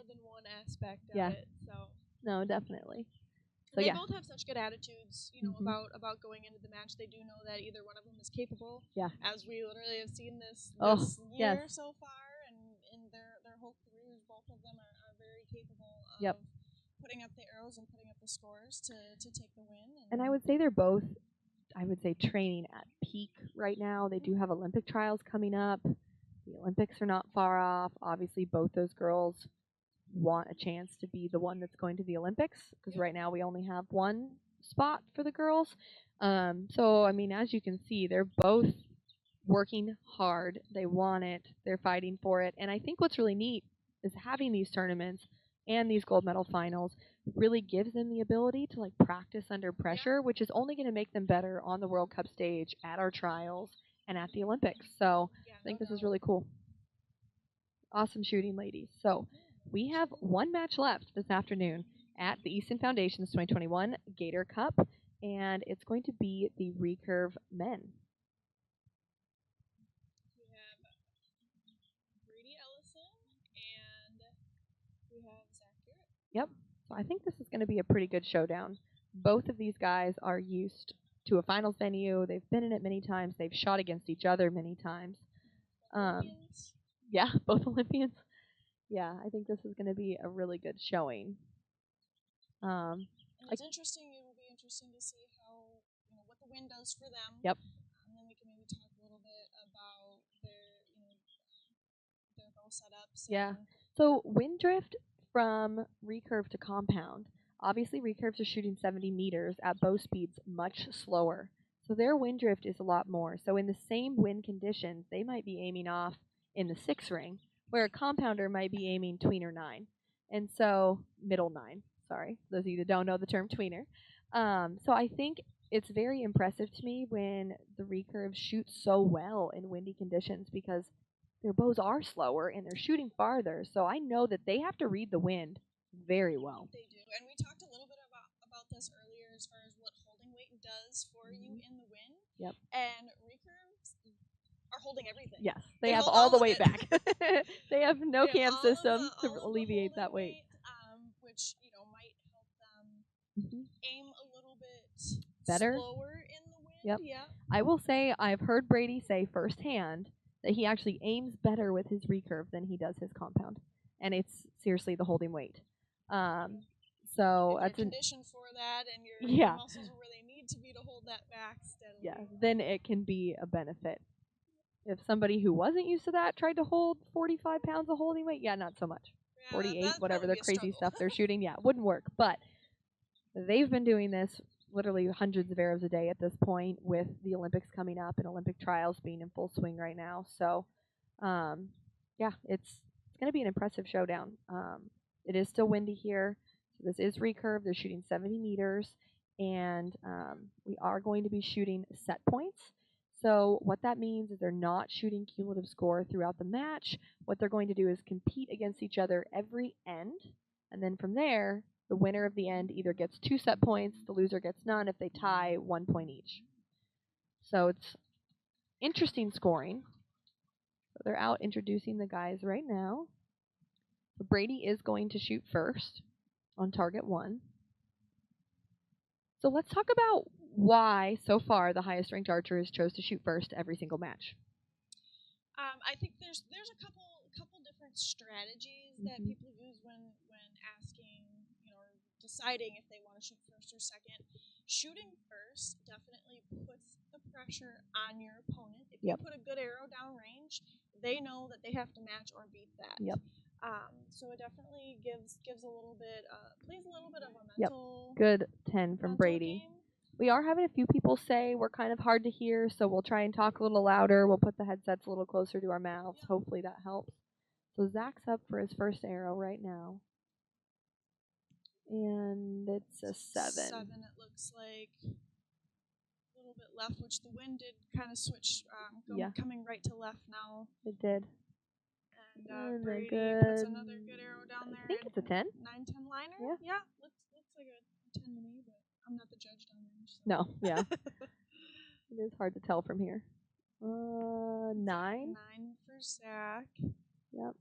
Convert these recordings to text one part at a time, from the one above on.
more than one aspect of Yeah. it. So No, definitely. So they yeah. both have such good attitudes, about going into the match. They do know that either one of them is capable. Yeah. As we literally have seen this yes. year so far, and in their whole careers, both of them are very capable of Yep. putting up the arrows and putting up the scores to take the win. And I would say they're both, training at peak right now. They do have Olympic trials coming up. The Olympics are not far off. Obviously, both those girls want a chance to be the one that's going to the Olympics, because right now we only have one spot for the girls. So, I mean, as you can see, they're both working hard. They want it. They're fighting for it. And I think what's really neat is having these tournaments and these gold medal finals really gives them the ability to like practice under pressure, which is only going to make them better on the World Cup stage, at our trials, and at the Olympics. So I think this is really cool. Awesome shooting, ladies. So we have one match left this afternoon at the Easton Foundation's 2021 Gator Cup, and it's going to be the Recurve men. We have Brady, Ellison, and we have Zach Garrett. Yep. So I think this is going to be a pretty good showdown. Both of these guys are used to a finals venue. They've been in it many times. They've shot against each other many times. Olympians. Yeah, both Olympians. Yeah, I think this is going to be a really good showing. And it's interesting. It will be interesting to see how what the wind does for them. Yep. And then we can maybe talk a little bit about their bow setups. Yeah. So wind drift from recurve to compound. Obviously, recurves are shooting 70 meters at bow speeds much slower. So their wind drift is a lot more. So in the same wind conditions, they might be aiming off in the 6 ring, where a compounder might be aiming tweener 9. And so, middle 9, sorry, those of you that don't know the term tweener. So I think it's very impressive to me when the recurves shoot so well in windy conditions, because their bows are slower and they're shooting farther. So I know that they have to read the wind very well. They do. And we talked a little bit about this earlier as far as what holding weight does for you in the wind. Yep. And recurves are holding everything. Yes, they have all the weight back. They have no they cam have system to alleviate that weight. Which might help them aim a little bit better, slower in the wind. Yep. Yeah. I will say I've heard Brady say firsthand that he actually aims better with his recurve than he does his compound, and it's seriously the holding weight. So if you're conditioned for that, and your muscles are where they need to be to hold that back steadily. Yeah, then it can be a benefit. If somebody who wasn't used to that tried to hold 45 pounds of holding weight, not so much. 48, whatever the crazy stuff they're shooting, wouldn't work. But they've been doing this literally hundreds of arrows a day at this point, with the Olympics coming up and Olympic trials being in full swing right now. So, it's going to be an impressive showdown. It is still windy here. So this is recurve. They're shooting 70 meters, and we are going to be shooting set points. So what that means is they're not shooting cumulative score throughout the match. What they're going to do is compete against each other every end, and then from there, the winner of the end either gets 2 set points, the loser gets none. If they tie, 1 point each. So it's interesting scoring. So they're out introducing the guys right now. So Brady is going to shoot first on target 1. So let's talk about why, so far, the highest ranked archers chose to shoot first every single match. I think there's a couple different strategies that people use when asking, or deciding if they want to shoot first or second. Shooting first definitely puts the pressure on your opponent. If you put a good arrow down range, they know that they have to match or beat that. Yep. So it definitely gives a little bit, plays a little bit of a mental. Good 10 from Brady. Game. We are having a few people say we're kind of hard to hear, so we'll try and talk a little louder. We'll put the headsets a little closer to our mouths. Yep. Hopefully that helps. So Zach's up for his first arrow right now. And it's a 7. 7, it looks like. A little bit left, which the wind did kind of switch, coming right to left now. It did. And Brady puts another good arrow down there. I think it's a 10. 9-10 liner? Yeah. Looks like a 10 to me, but I'm not the judge down there. So. No, yeah. It is hard to tell from here. 9. 9 for Zach. Yep.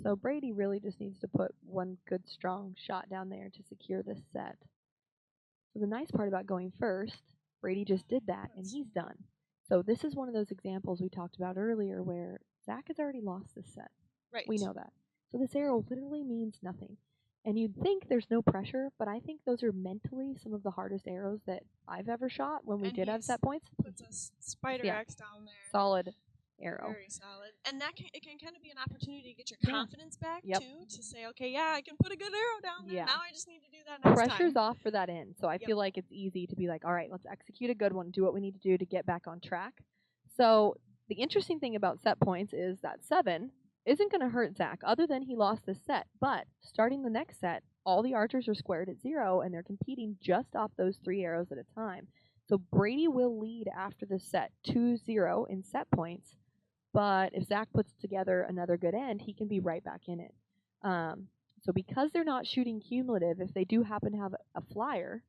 So Brady really just needs to put one good strong shot down there to secure this set. So the nice part about going first, Brady just did that and he's done. So this is one of those examples we talked about earlier where Zach has already lost this set. Right. We know that. So this arrow literally means nothing. And you'd think there's no pressure, but I think those are mentally some of the hardest arrows that I've ever shot when we did have set points. Puts a spider X down there. Solid arrow. Very solid. And it can kind of be an opportunity to get your confidence back, too, to say, okay, yeah, I can put a good arrow down there. Now I just need to do that next time. Pressure's off for that end. So I feel like it's easy to be like, all right, let's execute a good one, do what we need to do to get back on track. So the interesting thing about set points is that 7 isn't going to hurt Zach, other than he lost this set. But starting the next set, all the archers are squared at 0, and they're competing just off those 3 arrows at a time. So Brady will lead after this set 2-0 in set points. But if Zach puts together another good end, he can be right back in it. So because they're not shooting cumulative, if they do happen to have a flyer,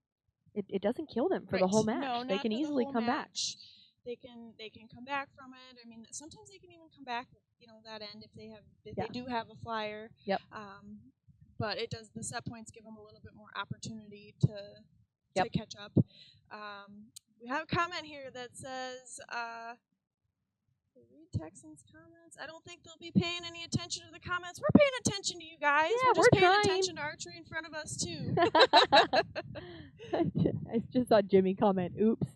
it doesn't kill them for the whole match. No, they can easily come back. They can come back from it. I mean, sometimes they can even come back, that end if they do have a flyer. Yep. But the set points give them a little bit more opportunity to catch up. We have a comment here that says, read Texans' comments. I don't think they'll be paying any attention to the comments. We're paying attention to you guys. Yeah, we're just paying trying. attention to archery in front of us, too. I just saw Jimmy comment, oops.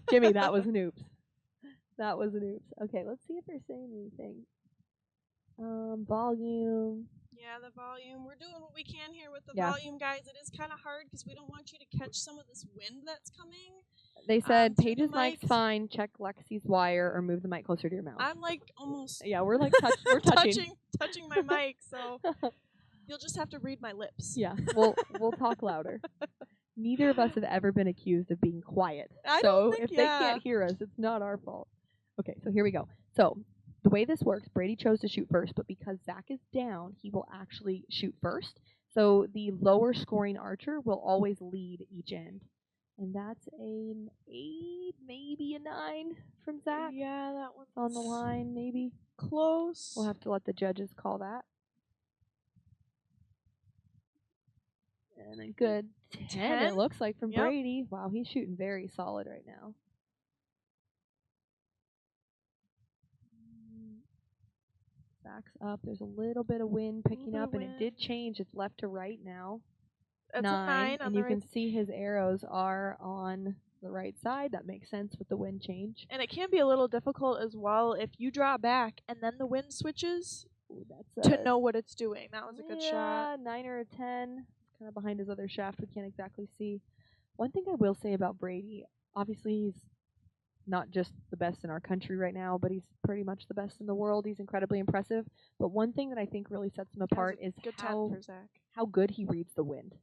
Jimmy, that was an oops. That was an oops. Okay, let's see if they're saying anything. Volume. Yeah, the volume. We're doing what we can here with the volume, guys. It is kind of hard because we don't want you to catch some of this wind that's coming. They said Paige's mic's fine. Check Lexi's wire or move the mic closer to your mouth. I'm like almost. Yeah, we're like we're touching my mic, so you'll just have to read my lips. Yeah, we'll talk louder. Neither of us have ever been accused of being quiet. So if they can't hear us, it's not our fault. Okay, so here we go. So the way this works, Brady chose to shoot first, but because Zach is down, he will actually shoot first. So the lower scoring archer will always lead each end. And that's an 8, maybe a 9 from Zach. Yeah, that one's on the line, maybe. Close. We'll have to let the judges call that. And a good 10, it looks like, from Brady. Wow, he's shooting very solid right now. Zach's up. There's a little bit of wind picking up, and it did change. It's left to right now. That's 9 and you can see his arrows are on the right side. That makes sense with the wind change. And it can be a little difficult as well if you draw back and then the wind switches to know what it's doing. That was a good shot. 9 or a 10. It's kind of behind his other shaft. We can't exactly see. One thing I will say about Brady, obviously he's not just the best in our country right now, but he's pretty much the best in the world. He's incredibly impressive. But one thing that I think really sets him apart is how good he reads the wind.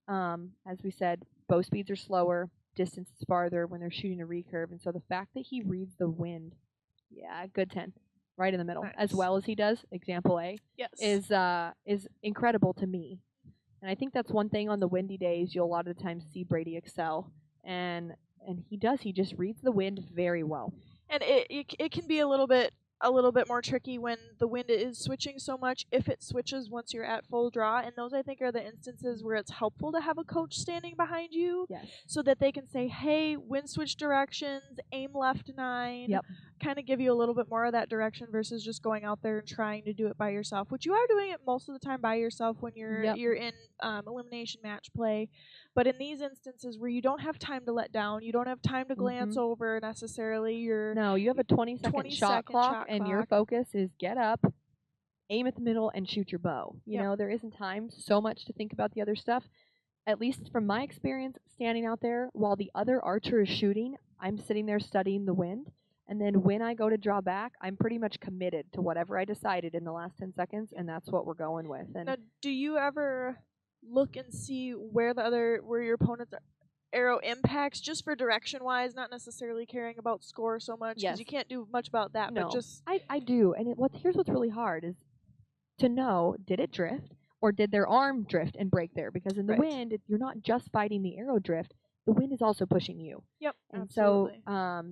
As we said, bow speeds are slower, distance is farther when they're shooting a recurve, and so the fact that he reads the wind, good 10, right in the middle, as well as he does, example A, is incredible to me. And I think that's one thing on the windy days you'll a lot of the times see Brady excel, and he does. He just reads the wind very well. And it can be a little bit more tricky when the wind is switching so much, if it switches once you're at full draw. And those, I think, are the instances where it's helpful to have a coach standing behind you so that they can say, hey, wind switch directions, aim left 9, kind of give you a little bit more of that direction versus just going out there and trying to do it by yourself, which you are doing it most of the time by yourself when you're in elimination match play. But in these instances where you don't have time to let down, you don't have time to glance over necessarily. You have a 20-second shot clock, and your focus is get up, aim at the middle, and shoot your bow. You know, there isn't time so much to think about the other stuff. At least from my experience, standing out there while the other archer is shooting, I'm sitting there studying the wind. And then when I go to draw back, I'm pretty much committed to whatever I decided in the last 10 seconds, and that's what we're going with. And now, do you ever look and see where your opponent's arrow impacts, just for direction wise, not necessarily caring about score so much, because you can't do much about that? No, but just I do. And here's what's really hard is to know, did it drift or did their arm drift and break there? Because in the wind, you're not just fighting the arrow drift, the wind is also pushing you. And absolutely. so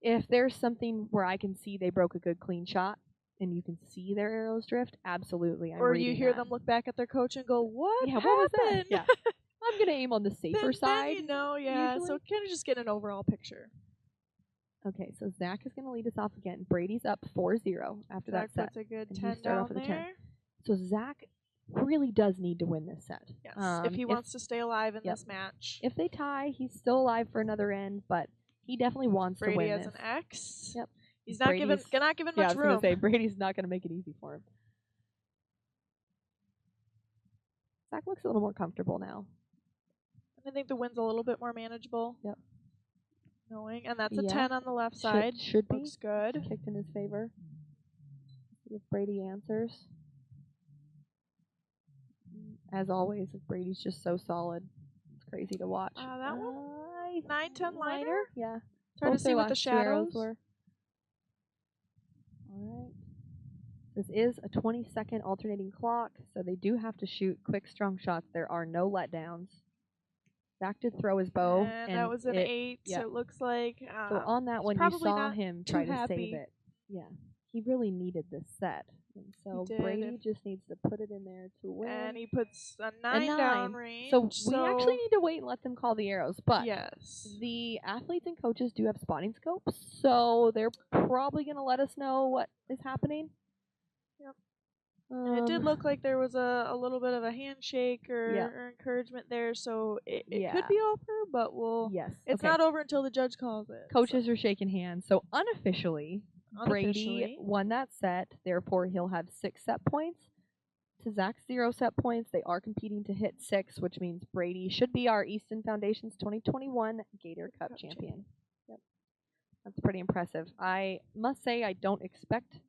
if there's something where I can see they broke a good clean shot, and you can see their arrows drift, absolutely. I'm Or you reading hear that. them look back at their coach and go, "What Yeah, happened?" what was that? Yeah. I'm going to aim on the safer then side. you know, yeah. usually. So kind of just get an overall picture. Okay, so Zach is going to lead us off again. Brady's up 4-0 after Zach that set. puts a good And he 10 started off down with a 10. there. So Zach really does need to win this set. Yes, if he wants to stay alive in this match. If they tie, he's still alive for another end, but he definitely wants Brady to win has this. an X. Yep. He's not given Yeah, much I was room. going to say, Brady's not going to make it easy for him. Zach looks a little more comfortable now. I think the win's a little bit more manageable. Yep. Knowing, and that's a Yeah. 10 on the left side. Should be. Looks good. Kicked in his favor. See if Brady answers. As always, Brady's just so solid. It's crazy to watch. That one? 9-10 liner? Yeah. It's hard to Both see their with the last two arrows shadows. were. Alright. This is a 20-second alternating clock, so they do have to shoot quick, strong shots. There are no letdowns. Zach did throw his bow. And that was an 8, yeah. so it looks like. So on that one, you probably saw not him too try to happy. save it. Yeah. He really needed this set. And so He did, Brady just needs to put it in there to win. And he puts a 9 down range. So we actually need to wait and let them call the arrows. But yes, the athletes and coaches do have spotting scopes, so they're probably going to let us know what is happening. Yep. And it did look like there was a little bit of a handshake or encouragement there, so it could be over, but it's not over until the judge calls it. Coaches are shaking hands, so unofficially, Brady won that set, therefore he'll have 6 set points. To Zach's 0 set points, they are competing to hit 6, which means Brady should be our Easton Foundation's 2021 Gator Cup champion. Yep. That's pretty impressive. I must say I don't expect